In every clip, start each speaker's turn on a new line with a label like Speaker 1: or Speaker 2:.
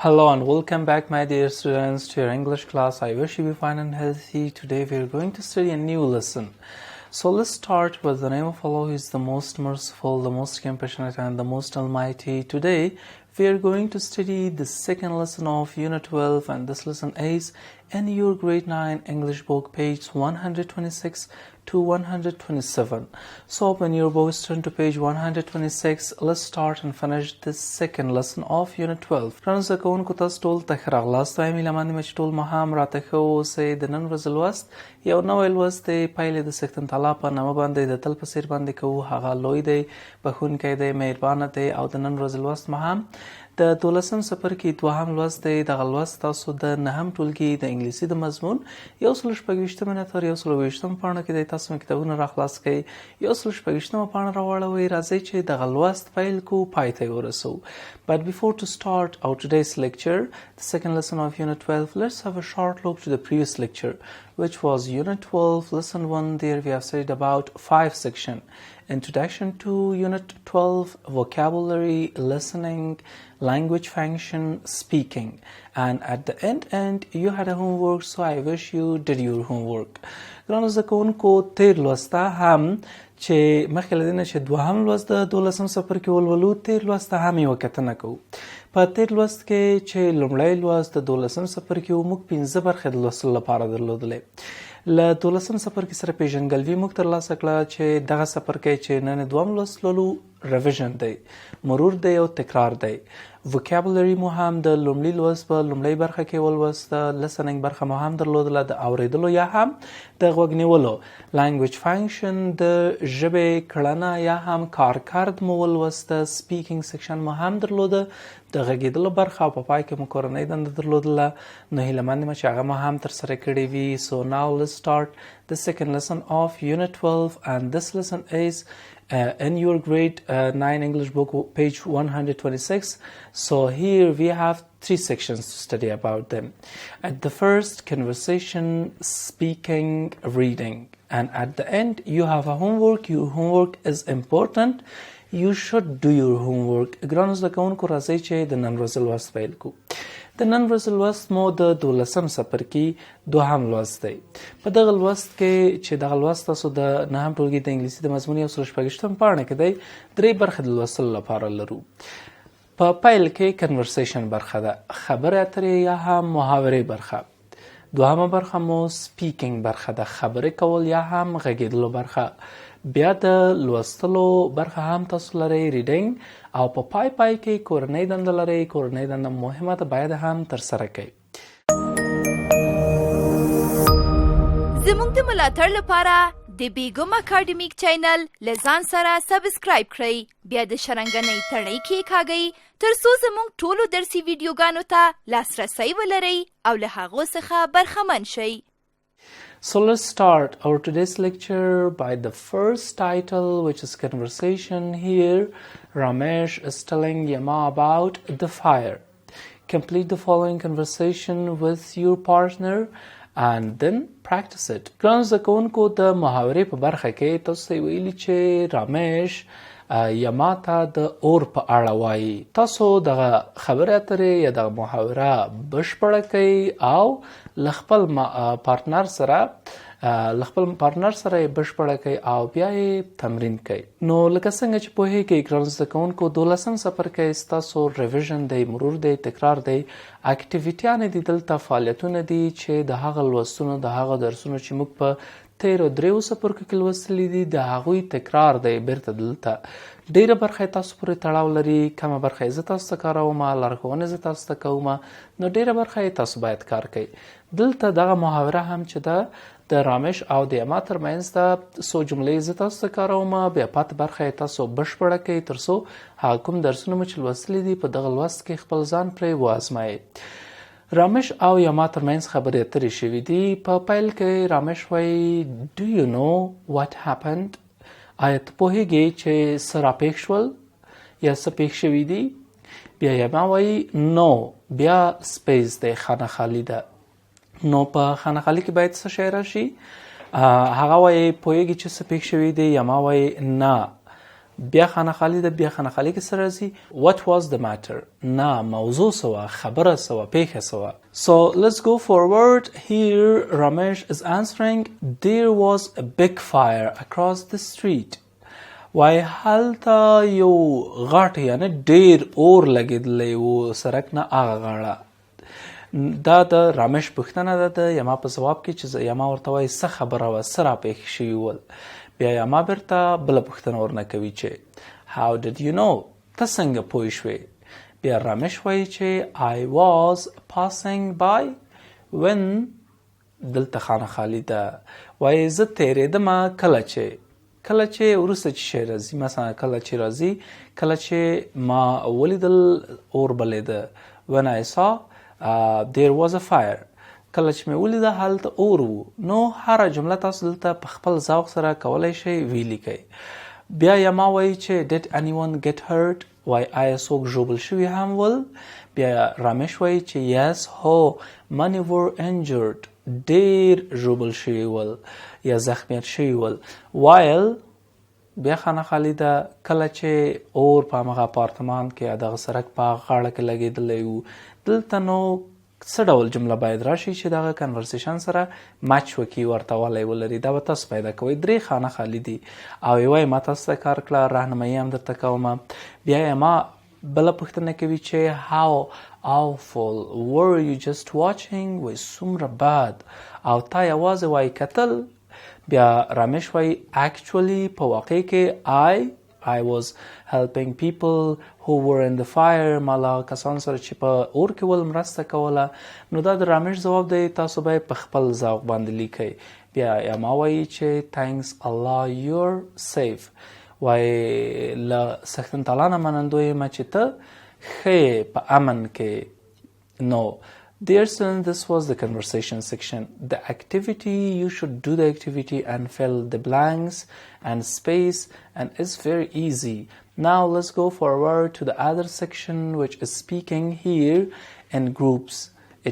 Speaker 1: Hello and welcome back, my dear students, to your English class. I wish you be fine and healthy. Today we are going to study a new lesson. So let's start with the name of Allah, who is the most merciful, the most compassionate, and the most almighty. Today we are going to study the second lesson of Unit 12, and this lesson is in your Grade 9 English book, page 126 to 127. So open your books, turn to page 126. Let's start and finish this second lesson of Unit 12. Friends, کوونکو تاسو ټول ته ښه راغلاست. وایم هیله مند یم چې ټول مهام راته ښه واوسئ. د نن ورځې لوست یو نوی لوست دی. پیل یې د سکتن تعالی په نامه باندې د تل په څیر باندې کوو. هغه لوی دی، بښونکی دی، مهربانه دی. او د نن ورځې لوست مهام د دولسم څپرکی دوهم لوست دی. دغه لوست تاسو د نهم ټولګي د انګلیسي د مضمون 126 نه تر 128 پاڼه کې دی. تاسو کتابونه راخلاص کړئ. 126 پاڼه راواړوئ. راځئ چې دغه لوست پیل کو، پای ته یې ورسوو. But before to start our today's lecture, the second lesson of Unit 12, let's have a short look to the previous lecture, which was Unit 12, Lesson 1. There we have studied about 5 sections. Introduction to Unit 12, vocabulary, listening, language function, speaking. And at the end you had a homework, so I wish you did your homework. ګرانو زده کوونکو، تیر لوسته هم چې مخکې له دې نه چې دوهم لوست د دولسم څپرکي ولولو، تیر لوست ته هم یوه کتنه کوو. په تیر لوست کې چې لومړی لوست د دولسم څپرکي و، موږ 15 برخې د لوستلو لپاره درلودلې. له دولسم څپرکي سره پیژندګلوي موږ ترلاسه کړه چې دغه څپرکی چې نن دوم لوست لولو ریویژن دی، مرور دی او تکرار دی. وکابولري مو هم د لومړي لوست په لومړۍ برخه کې ولوسته. لسننګ برخه مو هم درلودله، د اوریدلو یا هم د غوږ نیولو. لانګویج فانکشن د ژبې کړنه یا هم کارکرد مو ولوسته. سپیکینګ سیکشن مو هم درلوده، د غږیدلو برخه، او په پای کې مو کورنۍ دنده درلودله. نو هیله مند یم چې هغه مو هم ترسره کړې وي. So now let's start the second lesson of Unit 12, and this lesson is in your Grade 9 English book, page 126. So here we have 3 sections to study about them. At the first, conversation, speaking, reading. And at the end, you have a homework. Your homework is important. You should do your homework. ګرانو زده کوونکو، راځئ چې د نن ورځې لوست پیل کړو. د نن ورځې لوست مو د دولسم څپرکي دوهم لوست دی. په دغه لوست کې چې دغه لوست تاسو د نهم ټولګي د انګلیسي د مضمون 126 پاڼه کې دی، 3 برخې د لوستلو لپاره لرو. په پیل کې کنورسیشن برخه ده، خبرې اترې یا هم محاورې برخه. دوهمه برخه مو سپیکینګ برخه ده، خبرې کول یا هم غږیدلو برخه. بیا د لوستلو برخه هم تاسو لرئ، ریډینګ. او په پای کې کورنۍ دنده لرئ. کورنۍ دنده مهمه ده، باید هم ترسره کړئ.
Speaker 2: زموږ د ملاتړ لپاره د بیګم اکاډمیک چینل له ځان سره سبسکرایب کړئ. بیا د شرنګنۍ تڼۍ کېکاږئ ترڅو زموږ ټولو درسي ویډیوګانو ته لاسرسی ولرئ او له هغو څخه برخمن شئ.
Speaker 1: So let's start our today's lecture by the first title, which is conversation. Here, Ramesh is telling Yama about the fire. Complete the following conversation with your partner and then practice it. ګرانو زده کوونکو، د محاورې په برخه کې تاسو ته ویلي چې رمیش یما ته د اور په اړه وایي. تاسو دغه خبرې اترې یا دغه محاوره بشپړه کړئ او له خپل پارتنر سره یې بشپړه کړئ او بیا یې تمرین کړئ. نو لکه څنګه چې پوهیږئ ګرانو زده کوونکو، دولسم څپرکی ستاسو ریویژن دی، مرور دی، تکرار دی. اکټیویټیانې دي دلته، فعالیتونه دي چې د هغه لوستونو، د هغه درسونو چې موږ په تیرو 3 څپرکو کې لوستلي دي، د هغوی تکرار دی بیرته دلته. ډیره برخه تاسو پورې تړاو لري، کمه برخه زه تاسو ته کاروم، لارښوونې زه تاسو ته کوم. نو ډیره برخه تاسو باید کار کوئ. دلته دغه محاوره هم چې ده د رامش او د یما ترمنځ ده، څو جملې زه تاسو ته کاروم، بیا پاتې برخه تاسو بشپړه کړئ ترڅو هغه کوم درسونه مو چې لوستلي دي په دغه لوست کې خپل ځان پرې وازمایئ. رامش او یما ترمنځ خبرې اترې شوي دي. په پیل کې رامش وایي Do you know what happened? آیا ته پوهیږې چې څه راپېښ شول یا څه پېښ شوي دي؟ بیا یما وایي نو، بیا سپیس دی، خانه خالی ده. نو په خانه خالی کې باید څه شی راشي؟ هغه وایي پوهیږي چې څه پېښ شوي دي. یما وایي نه، بیا خانه خالی ده. بیا خانه خالی کې سره راځي what was the matter. نه موضوع سوا، خبره سوا، پیښه سوا. So let's go forward. Here Ramesh is answering there was a big fire across the street. وای هلته یو غټ یعنی ډیر اور لګېدلی و سړک نه هغه غاړه. دا د رامش پوښتنه ده د یما په ځواب کې چې یما ورته وایي څه خبره وه، څه راپېښ شوي ول. بیا یما بیرته بله پوښتنه ورنه کوي چې how did you know، ته څنګه پوه شوې. بیا رامش وایي چې I was passing by when، دلته خانه خالی ده. وایي زه تېرېدمه کله چې وروسته چې شی راځي، مثلا کله چې راځي، کله چې ما ولیدل اور بلېده. when I saw there was a fire، کله چې مې ولیده هلته اور و. نو هره جمله تاسو دلته په خپل ذوق سره کولی شئ ولیکئ. بیا یما وایي چې did anyone get hurt، وایي آیا څوک ژوبل شوي هم ول. بیا رامش وایي چې yes هو many were injured، ډیر ژوبل شوي ول یا زخمیت شوي ول. while بیا خانه خالی ده کله چې اور په همغه اپارتمان کې دغه سړک په هغه غاړه کې لګېدلی و. دلته نو څه ډول جمله باید راشي چې دغه کنورسیشن سره مچ وکړي، ورته والی ولري. دا به تاسو پیدا کوئ. 3 خانه خالی دي او یوه ما تاسو ته کار کړه، راهنمایي هم درته کومه. بیا یې ما بله پوښتنه کوي چې how awful were you just watching، وایي څومره بد او تا یوازې وایي کتل. بیا رامش وایي actually په واقع کې I was helping people who were in the fire، ما له کسانو سره چې په اور کې ول مرسته کوله. نو دا د رامش ځواب دی، تاسو به په خپل ذوق باندې لیکئ. بیا یما وایي چې thanks Allah you're safe، وایي له سختن تعالی نه منندوی یم چې ته ښه په امن کې. نو dear students, this was the conversation section. The activity, you should do the activity and fill the blanks and space, and it's very easy. Now let's go forward to the other section, which is speaking here in groups.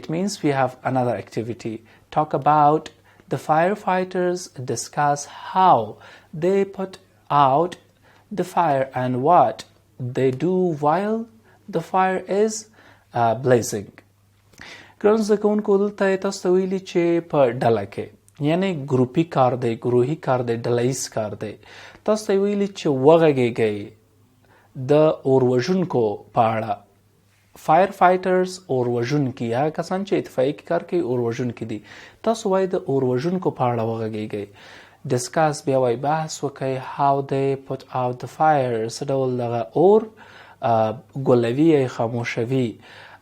Speaker 1: It means we have another activity. Talk about the firefighters, discuss how they put out the fire and what they do while the fire is blazing. ګرانو زده کوونکو دلته تاسو ته ویلي چې په ډله کې یعنی ګروپي کار دی، گروهي کار دی، ډله ییز کار دی. تاسو ته ویلي چې وغږیږئ د اور وژونکو په اړه. فایر فایټرز اور وژونکي، هغه کسان چې اتفاقي کار کوي اور وژونکي دي. تاسو وایي د اور وژونکو په اړه وغږیږئ. ډسکس بیا وایي بحث وکئ how they put out the fire، څه ډول دغه اور ګلوي یا خاموشوي.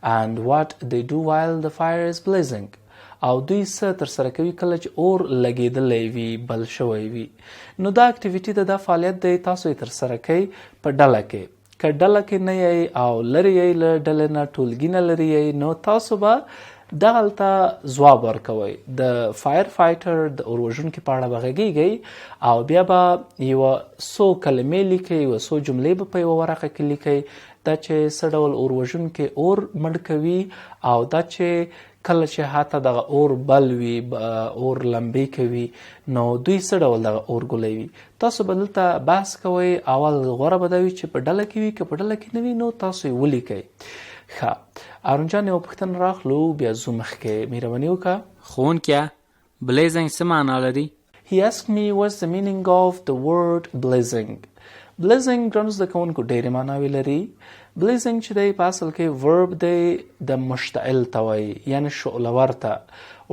Speaker 1: and what they do while the fire is blazing، او دوی څه ترسره کوي کله چې اور لګېدلی وي، بل شوی وي. نو دا اکټیویټي ده، دا فعالیت دی، تاسو یې ترسره کوئ په ډله کې. که ډله کې نه یئ او لرې یئ له ډلې نه، ټولګي نه لرې یئ، نو تاسو به دغلته ځواب ورکوئ. د فایر فایټر د اور وژونکي په اړه به غږیږئ او بیا به یوه څو کلمې لیکئ، یوه څو جملې به په یوه ورقه کې لیکئ. دا چې څه ډول اور وژونکي اور مړ کوي او دا چې کله چې حتی دغه اور بل وي، اور لمبې کوي، نو دوی څه ډول دغه اور ګلوي. تاسو به دلته بحث کوئ. اول غوره به دا وي چې په ډله کې وي، که په ډله کې نه وي نو تاسو یې ولیکئ. ښه ارون جان یوه پوښتنه راخلو، بیا ځو مخکې. مهرباني وکړه.
Speaker 3: ښوونکیه بلیزنګ څه معنا لري؟
Speaker 1: He asked me what's the meaning of the word blazing. blazing ګرانو زده کوونکو ډېرې معناوې لري. blazing چې دی په اصل کې ورب دی د مشتعل ته وایي، یعنې شعلور ته.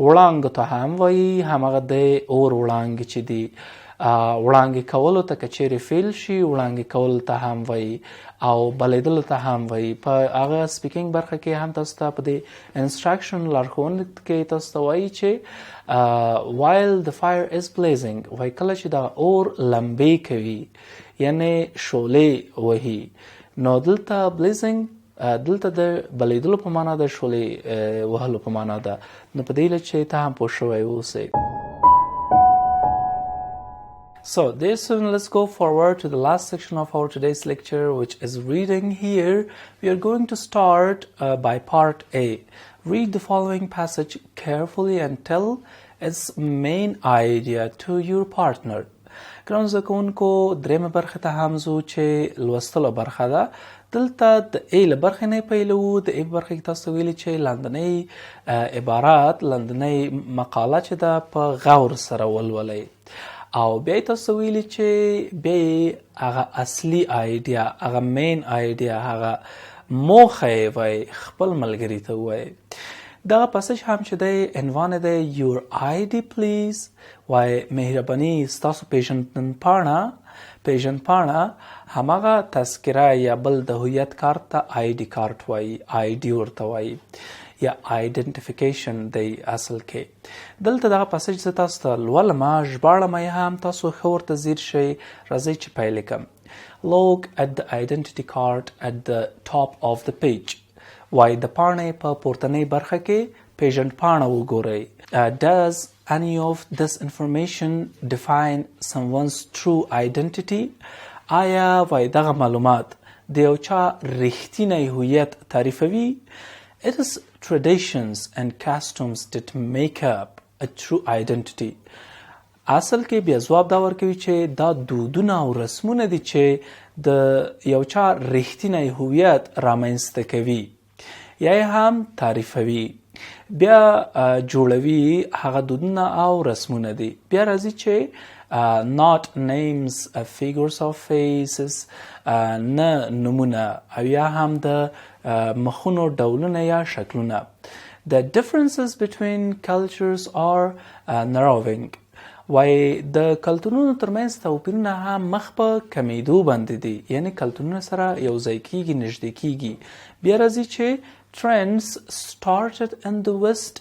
Speaker 1: وړانګو ته هم وایي، همغه دی اور وړانګې چې دي. وړانګې کولو ته که چیرې فیل شي، وړانګې کولو ته هم وایي او بلیدلو ته هم وایي. په هغه سپیکینګ برخه کې هم تاسو ته په دې انسټرکشن لارښوونه کې تاسو ته وایي چې while the fire is blazing، وایي کله چې دا اور لمبې کوي یعنې شعلې وهي. نو دلته blazing دلته د بلیدلو په معنا ده، شعلې وهلو په معنا ده. نو په دې لږ چې ته هم پوه شوی اوسئ. So, dear students, let's go forward to the last section of our today's lecture, which is reading. Here, we are going to start by part A. Read the following passage carefully and tell its main idea to your partner. ګرانو زده کوونکو درېیمه برخې ته هم ځو چې لوستلو برخه ده. دلته د ای له برخې نه پیلوو. د ای برخه کې تاسو ویلي چې لاندنۍ عبارات لاندنۍ مقاله چې ده په غور سره ولولئ او بیا تاسو ویلي چې بیا هغه اصلي آیډیا هغه مین آیډیا هغه موخه یې وایي خپل ملګري ته ووایي. دغه پاسج هم چې دی عنوان دی یور آیډي پلیز وایي مهرباني ستاسو پیژندپاڼه هماغه تذکره یا بل د هویت کارت ته آیډي کارت وایي آیډي ورته وایي یا آیډنټیفیکیشن دی اصل کې. دلته دغه پاسج زه تاسو ته لولم ژباړم یې هم تاسو ښه ورته ځیر شئ. راځئ چې پیل کړم. Look at the identity card at the top of the page. وای د پاڼې په پورتنۍ برخه کې پیژندپاڼه وګورئ. Does any of this information define someone's true identity? آیا وای دغه معلومات د یو چا رښتینی هویت تعریفوي؟ It is traditions and customs that make up a true identity. اصل کې بیا ځواب دا ورکوي چې دا دودونه او رسمونه دي چې د یو چا رښتینی هویت رامنځته کوي یا یې هم تعریفوي. بیا جوړوي هغه دودونه او رسمونه دي. بیا راځي چې not names, figures of faces, نه نمونه او یا هم د مخونو ډولونه یا شکلونه. The differences between cultures are narrowing. وای د کلتورونو ترمنځ توپیرونه هم مخ په کمیدو باندې دي، یعنی کلتورونه سره یو ځای کیږي، نږدې کیږي. بیا راځي چې trends started in the West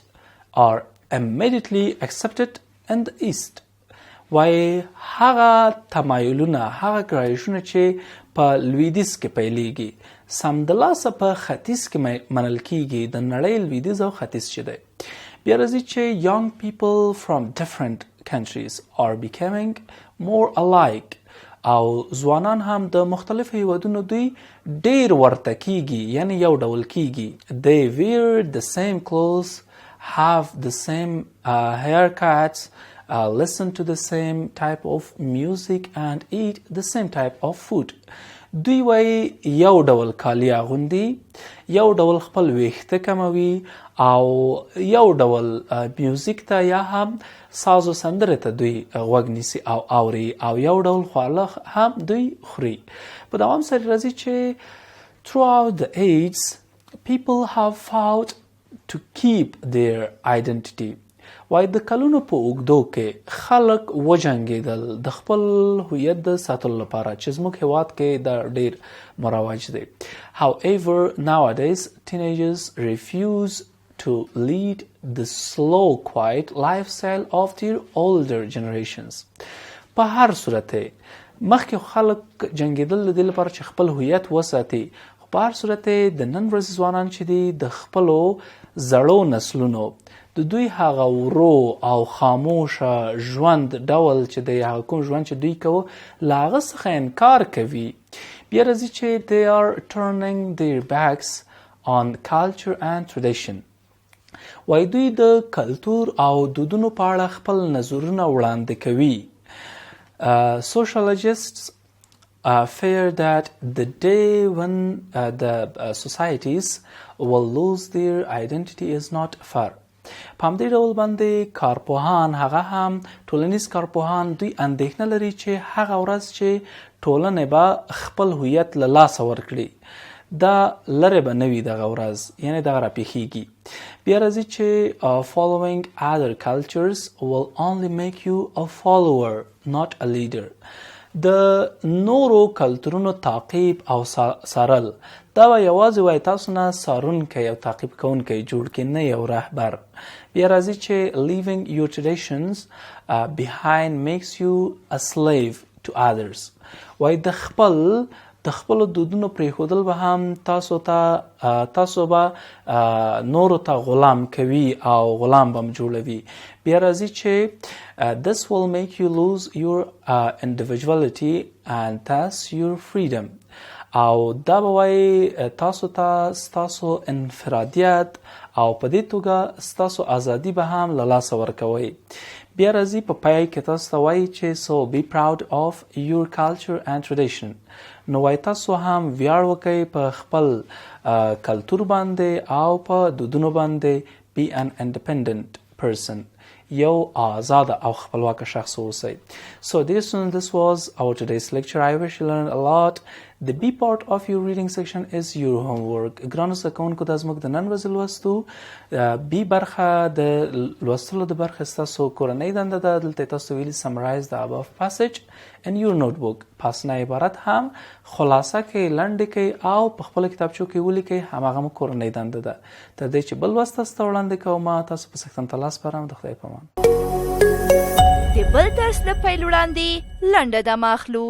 Speaker 1: are immediately accepted in the East. وای هغه تمایلونه هغه ګرایشونه چې په لویدیځ کې پیلیږي سمدلاسه په ختیځ کې منل کیږي. د نړۍ لویدیځ او ختیځ چې دی. بیا راځي چې young people from different countries are becoming more alike. او ځوانان هم د مختلفو هیوادونو دوی ډیر ورته کیږي، یعنی یو ډول کیږي. They wear the same clothes, have the same haircuts, listen to the same type of music and eat the same type of food. دوی وایي یو ډول کالي اغوندي، یو ډول خپل ویښته کموي او یو ډول میوزیک ته یا هم ساز و سندرې ته دوی غوږ نیسي او اوري او یو ډول خواړه هم دوی خوري. په دوام سره راځي چې throughout the ages people have fought to keep their identity. وای د کلونو په اوږدو کې خلک وجنګېدل د خپل هویت د ساتلو لپاره چې زموږ هیواد کې دا ډیر مروج دی. However, nowadays teenagers refuse to lead the slow, quiet lifestyle of their older generations. په هر صورت مخکې خلک جنګېدل د دې لپاره چې خپل هویت وساتي، خو په هر صورت د نن ورځې ځوانان چې دي د خپلو زړو نسلونو د دوی هغه ورو او خاموشه ژوند ډول چې د هغه کوم ژوند چې دوی کوه له هغه څخه انکار کوي. بیا راځي چې they are turning their backs on culture and tradition. وای دوی د کلتور او دودونو په اړه خپل نظرونه وړاندې کوي. Sociologists fear that the day when the societies will lose their identity is not far. په همدې ډول باندې کارپوهان هغه هم ټولنیز کارپوهان دوی اندېښنه لري چې هغه ورځ چې ټولنې به خپل هویت له لاسه ورکړي دا لرې به نه وي دغه ورځ، یعنی دغه راپېښېږي. بیا راځي چې following other cultures will only make you a follower not a leader. د نورو کلتورونو تعقیب او څارل دا به یوازې وای تاسو نه څارونکی او تعقیب کوونکی جوړ کړي، نه یو رهبر. بیا راځي چې leaving your traditions behind makes you a slave to others. وای د خپلو دودونو پرېښودل به هم تاسو به نورو ته غلام کوي او غلام به هم جوړوي. بیا راځي چې this will make you lose your individuality and thus your freedom. او دا به وایي تاسو ته ستاسو انفرادیت او په دې توګه ستاسو ازادي به هم له لاسه ورکوئ. بیا راځي په پای کې تاسو ته وایي چې so be proud of your culture and tradition. نو وایي تاسو هم ویاړ وکئ په خپل کلتور باندې او په دودونو باندې. Be an independent person. یو آزاد او خپلواک شخص اوسئ. So dear students, this was our today's lecture. I wish you learned a lot. The B part of your reading section is your homework. ګرانو زده کوونکو دا زموږ د نن ورځې لوستو B برخه د لوستلو د برخې ستاسو کورنۍ دنده ده. دلته تاسو ویلي summarize the above passage in your notebook. پاسنی عبارت هم خلاصه کړئ، لنډې کړئ او په خپلو کتابچو کې ولیکئ. هماغه مو کورنۍ دنده ده. تر دې چې بل لوست تاسو ته وړاندې کوم، تاسو په سکتم ته لاس سپارم. د خدای په امان.
Speaker 2: د بل درس له پیل وړاندې لنډه دمه اخلو.